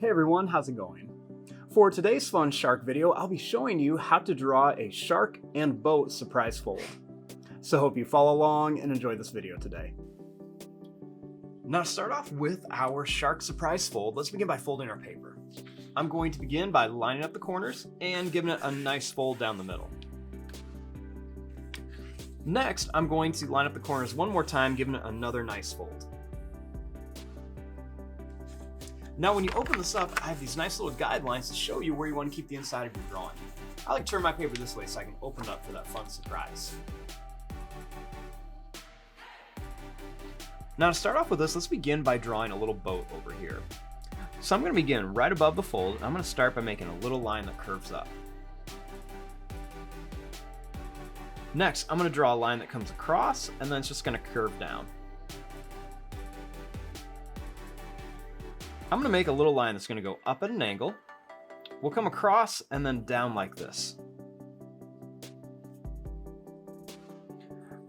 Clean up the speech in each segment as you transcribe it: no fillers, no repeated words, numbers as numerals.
Hey everyone, how's it going? For today's fun shark video, I'll be showing you how to draw a shark and boat surprise fold. So hope you follow along and enjoy this video today. Now to start off with our shark surprise fold, let's begin by folding our paper. I'm going to begin by lining up the corners and giving it a nice fold down the middle. Next, I'm going to line up the corners one more time, giving it another nice fold. Now when you open this up, I have these nice little guidelines to show you where you want to keep the inside of your drawing. I like to turn my paper this way so I can open it up for that fun surprise. Now to start off with this, let's begin by drawing a little boat over here. So I'm going to begin right above the fold. I'm going to start by making a little line that curves up. Next, I'm going to draw a line that comes across, and then it's just going to curve down. I'm going to make a little line that's going to go up at an angle. We'll come across and then down like this.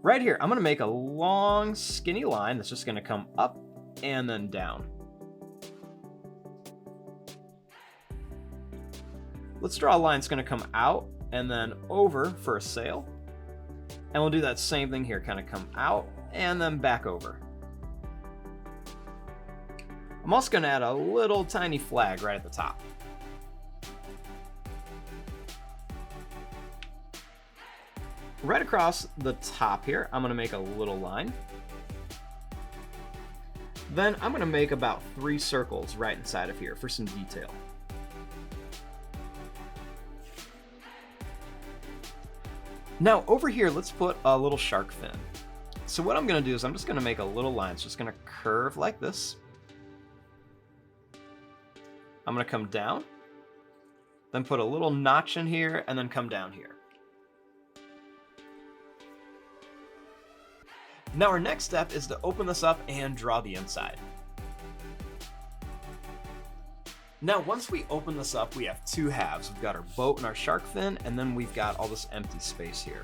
Right here, I'm going to make a long, skinny line that's just going to come up and then down. Let's draw a line that's going to come out and then over for a sail. And we'll do that same thing here, kind of come out and then back over. I'm also going to add a little tiny flag right at the top. Right across the top here, I'm going to make a little line. Then I'm going to make about 3 circles right inside of here for some detail. Now over here, let's put a little shark fin. So what I'm going to do is I'm just going to make a little line. It's just going to curve like this. I'm going to come down, then put a little notch in here, and then come down here. Now our next step is to open this up and draw the inside. Now once we open this up, we have 2 halves. We've got our boat and our shark fin, and then we've got all this empty space here.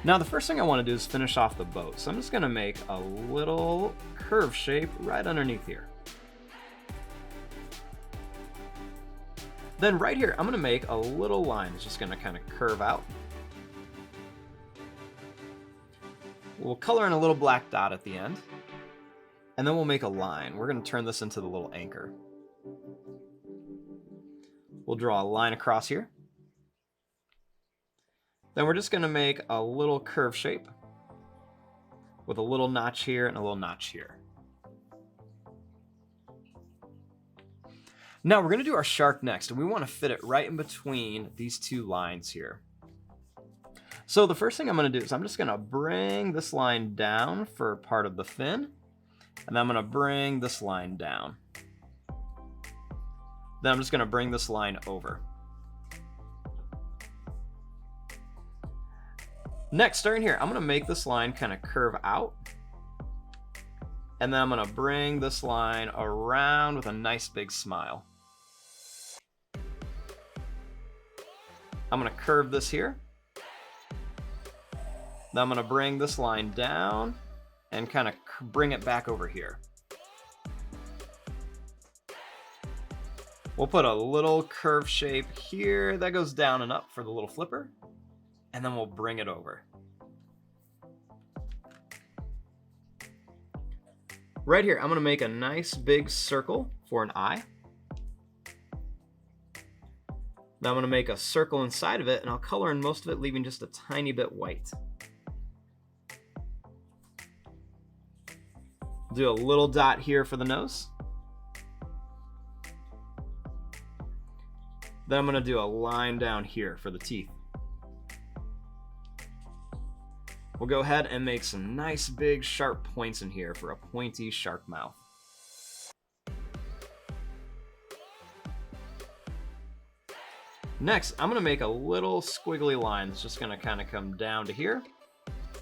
Now the first thing I want to do is finish off the boat. So I'm just going to make a little curve shape right underneath here. Then right here, I'm going to make a little line that's just going to kind of curve out. We'll color in a little black dot at the end, and then we'll make a line. We're going to turn this into the little anchor. We'll draw a line across here. Then we're just going to make a little curve shape with a little notch here and a little notch here. Now we're going to do our shark next, and we want to fit it right in between these 2 lines here. So the first thing I'm going to do is I'm just going to bring this line down for part of the fin, and then I'm going to bring this line down. Then I'm just going to bring this line over. Next, starting here, I'm going to make this line kind of curve out. And then I'm going to bring this line around with a nice big smile. I'm going to curve this here. Then I'm going to bring this line down and kind of bring it back over here. We'll put a little curve shape here that goes down and up for the little flipper. And then we'll bring it over. Right here, I'm going to make a nice big circle for an eye. Now I'm going to make a circle inside of it, and I'll color in most of it, leaving just a tiny bit white. Do a little dot here for the nose. Then I'm going to do a line down here for the teeth. We'll go ahead and make some nice big sharp points in here for a pointy shark mouth. Next, I'm going to make a little squiggly line that's just going to kind of come down to here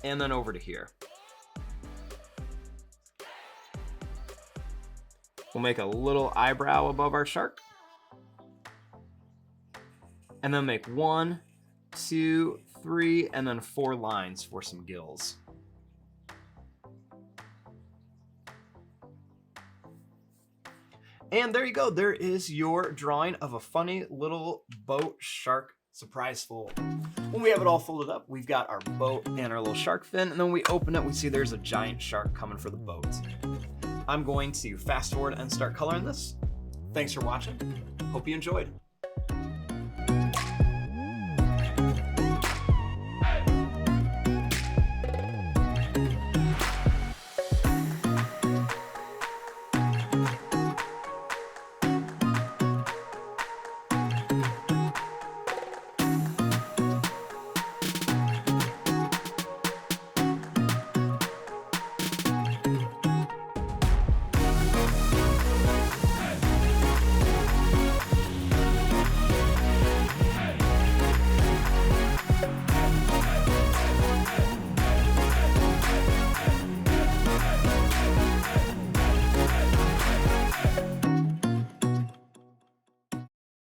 and then over to here. We'll make a little eyebrow above our shark. And then make 1, 2, 3, and then 4 lines for some gills. And there you go. There is your drawing of a funny little boat shark surprise fold. When we have it all folded up, we've got our boat and our little shark fin, and then when we open it, we see there's a giant shark coming for the boat. I'm going to fast forward and start coloring this. Thanks for watching. Hope you enjoyed.